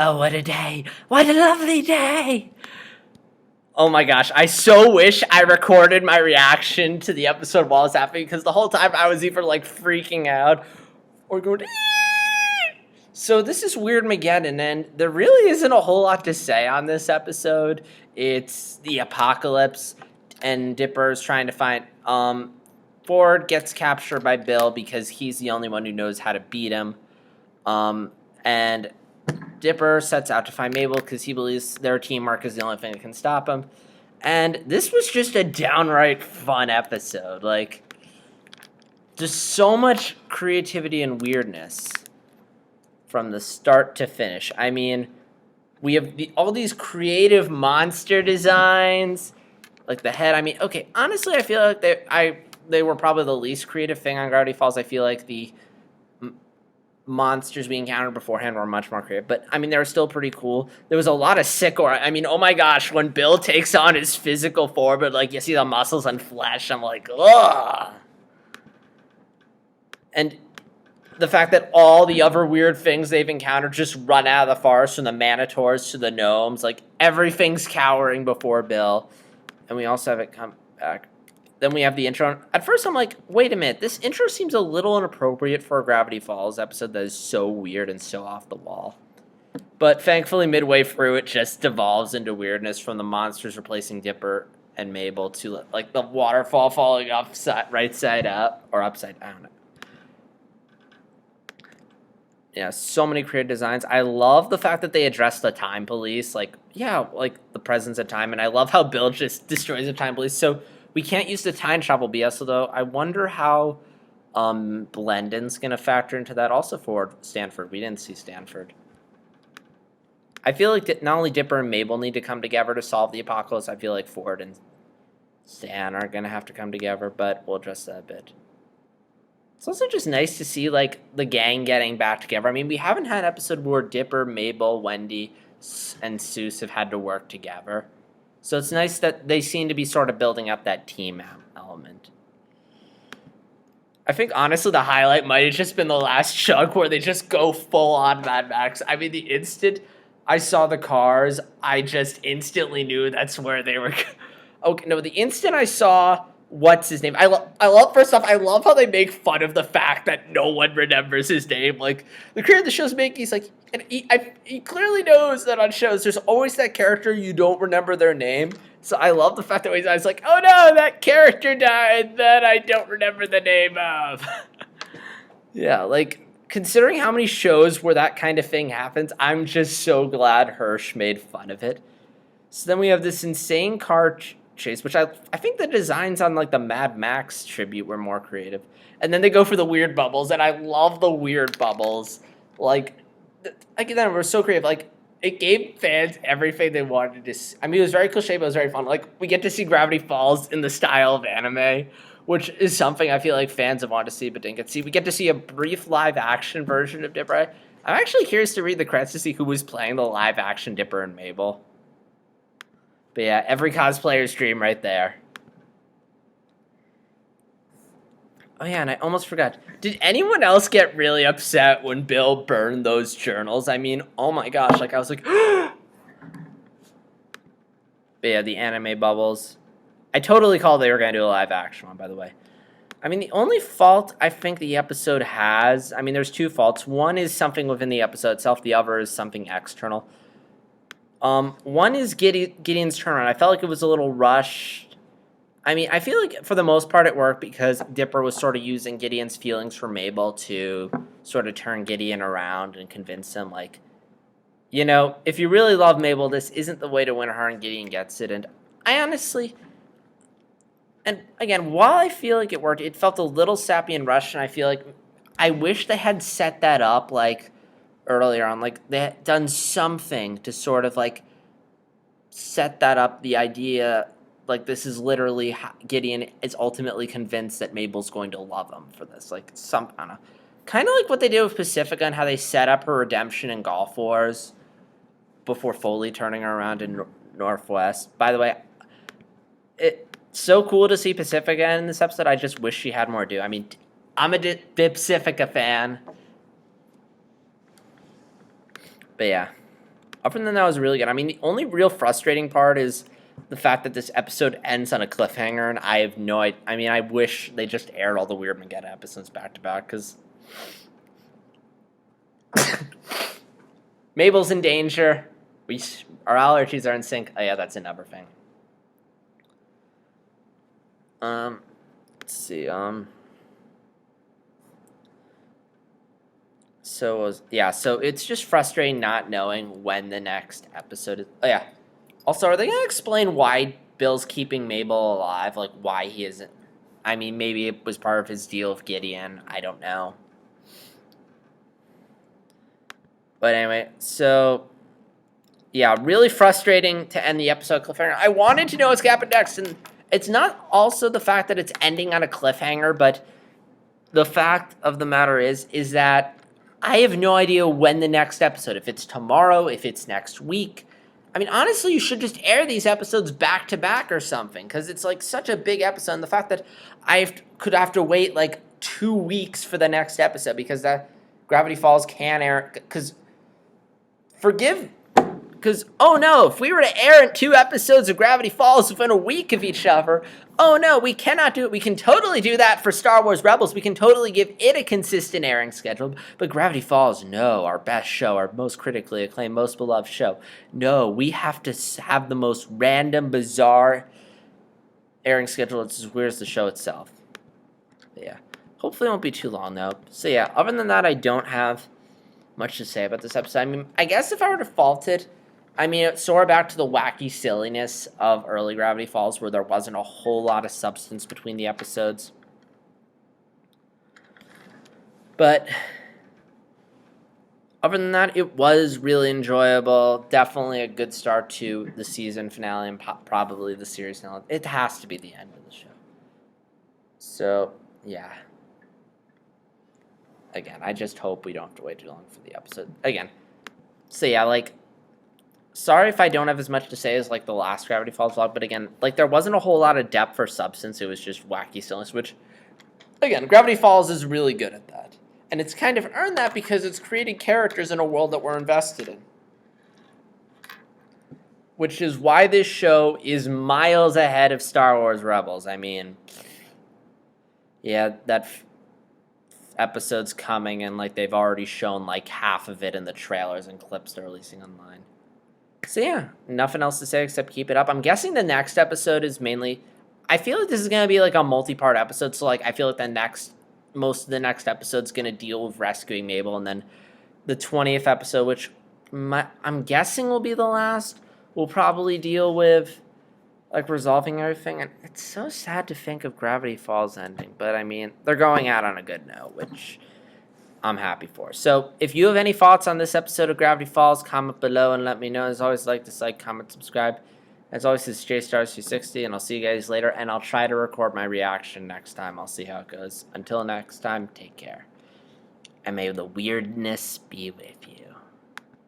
Oh, what a day. What a lovely day. Oh my gosh, I so wish I recorded my reaction to the episode while it's happening, because the whole time I was either like freaking out or going, Eee! So this is Weirdmageddon, and there really isn't a whole lot to say on this episode. It's the apocalypse, and Dipper's trying to find, Ford gets captured by Bill because he's the only one who knows how to beat him. And Dipper sets out to find Mabel because he believes their teamwork is the only thing that can stop him. And this was just a downright fun episode. Like, just so much creativity and weirdness from the start to finish. I mean, we have all these creative monster designs, like the head. I mean, okay, honestly, I feel like they were probably the least creative thing on Gravity Falls. I feel like the monsters we encountered beforehand were much more creative, but I mean, they were still pretty cool. There was a lot of sick or I mean, oh my gosh, when Bill takes on his physical form, but like you see the muscles and flesh, I'm like, ugh. And the fact that all the other weird things they've encountered just run out of the forest, from the manitors to the gnomes, like everything's cowering before Bill. And we also have it come back. Then we have the intro. At first, I'm like, wait a minute. This intro seems a little inappropriate for a Gravity Falls episode that is so weird and so off the wall. But thankfully, midway through, it just devolves into weirdness, from the monsters replacing Dipper and Mabel to, like, the waterfall falling right side up. Or upside down. Yeah, so many creative designs. I love the fact that they address the time police. Like, yeah, like the presence of time. And I love how Bill just destroys the time police. So we can't use the time travel BS, although I wonder how Blendon's going to factor into that. Also for Stanford. We didn't see Stanford. I feel like not only Dipper and Mabel need to come together to solve the apocalypse, I feel like Ford and Stan are going to have to come together, but we'll address that a bit. It's also just nice to see, like, the gang getting back together. I mean, we haven't had an episode where Dipper, Mabel, Wendy, and Seuss have had to work together. So it's nice that they seem to be sort of building up that team element. I think, honestly, the highlight might have just been the last chunk where they just go full on Mad Max. I mean, the instant I saw the cars, I just instantly knew that's where they were. Okay, no, the instant I saw what's his name, I love, first off, I love how they make fun of the fact that no one remembers his name. Like, the creator of the show's making, he's like, and he clearly knows that on shows there's always that character you don't remember their name. So I love the fact that he's always like, oh no, that character died that I don't remember the name of. Yeah, like, considering how many shows where that kind of thing happens, I'm just so glad Hirsch made fun of it. So then we have this insane car chase, which I think the designs on, like, the Mad Max tribute were more creative. And then they go for the weird bubbles, and I love the weird bubbles. Like, again, we're so creative. Like, it gave fans everything they wanted to see. I mean, it was very cliche, but it was very fun. Like, we get to see Gravity Falls in the style of anime, which is something I feel like fans have wanted to see but didn't get to see. We get to see a brief live-action version of Dipper. I'm actually curious to read the credits to see who was playing the live-action Dipper and Mabel. But yeah, every cosplayer's dream right there. Oh yeah, and I almost forgot. Did anyone else get really upset when Bill burned those journals? I mean, oh my gosh, like I was like, but yeah, the anime bubbles. I totally called they were going to do a live action one, by the way. I mean, the only fault I think the episode has, I mean, there's two faults. One is something within the episode itself. The other is something external. One is Gideon's turnaround. I felt like it was a little rushed. I mean, I feel like for the most part it worked because Dipper was sort of using Gideon's feelings for Mabel to sort of turn Gideon around and convince him, like, you know, if you really love Mabel, this isn't the way to win her, and Gideon gets it. And I honestly, and again, while I feel like it worked, it felt a little sappy and rushed, and I feel like I wish they had set that up, like, earlier on, like they had done something to sort of like set that up, the idea, like this is literally Gideon is ultimately convinced that Mabel's going to love him for this, like some, I don't know, kind of like what they did with Pacifica and how they set up her redemption in Golf Wars before Foley turning her around in Northwest. By the way, it's so cool to see Pacifica in this episode. I just wish she had more to do. I mean, I'm a Pacifica fan. But yeah. Other than that, it was really good. I mean, the only real frustrating part is the fact that this episode ends on a cliffhanger, and I have no idea. I mean, I wish they just aired all the Weirdmageddon episodes back to back, because Mabel's in danger. Our allergies are in sync. Oh yeah, that's another thing. Let's see. So it's just frustrating not knowing when the next episode is. Oh yeah. Also, are they gonna explain why Bill's keeping Mabel alive? Like why he isn't? I mean, maybe it was part of his deal with Gideon. I don't know. But anyway, so yeah, really frustrating to end the episode cliffhanger. I wanted to know what's gonna happen next, and it's not also the fact that it's ending on a cliffhanger, but the fact of the matter is that I have no idea when the next episode, if it's tomorrow, if it's next week. I mean, honestly, you should just air these episodes back to back or something, because it's like such a big episode. And the fact that could have to wait like 2 weeks for the next episode because that Gravity Falls can air. Because oh no, if we were to air 2 episodes of Gravity Falls within a week of each other, oh no, we cannot do it. We can totally do that for Star Wars Rebels. We can totally give it a consistent airing schedule. But Gravity Falls, no, our best show, our most critically acclaimed, most beloved show. No, we have to have the most random, bizarre airing schedule. It's as weird as the show itself. But yeah, hopefully it won't be too long though. So yeah, other than that, I don't have much to say about this episode. I mean, I guess if I were to fault it, I mean, it soared back to the wacky silliness of early Gravity Falls, where there wasn't a whole lot of substance between the episodes. But other than that, it was really enjoyable. Definitely a good start to the season finale and probably the series finale. It has to be the end of the show. So, yeah. Again, I just hope we don't have to wait too long for the episode. Again. So, yeah, like, sorry if I don't have as much to say as, like, the last Gravity Falls vlog, but again, like, there wasn't a whole lot of depth or substance. It was just wacky silliness, which, again, Gravity Falls is really good at that. And it's kind of earned that because it's created characters in a world that we're invested in. Which is why this show is miles ahead of Star Wars Rebels. I mean, yeah, that episode's coming, and, like, they've already shown, like, half of it in the trailers and clips they're releasing online. So yeah, nothing else to say except keep it up. I'm guessing the next episode is mainly, I feel like this is going to be like a multi-part episode, so like I feel like most of the next episode's going to deal with rescuing Mabel, and then the 20th episode, which I'm guessing will be the last, will probably deal with like resolving everything. And it's so sad to think of Gravity Falls ending, but I mean, they're going out on a good note, which I'm happy for. So if you have any thoughts on this episode of Gravity Falls, comment below and let me know. As always, like, dislike, comment, subscribe. As always, this is JStars360, and I'll see you guys later, and I'll try to record my reaction next time. I'll see how it goes. Until next time, take care. And may the weirdness be with you.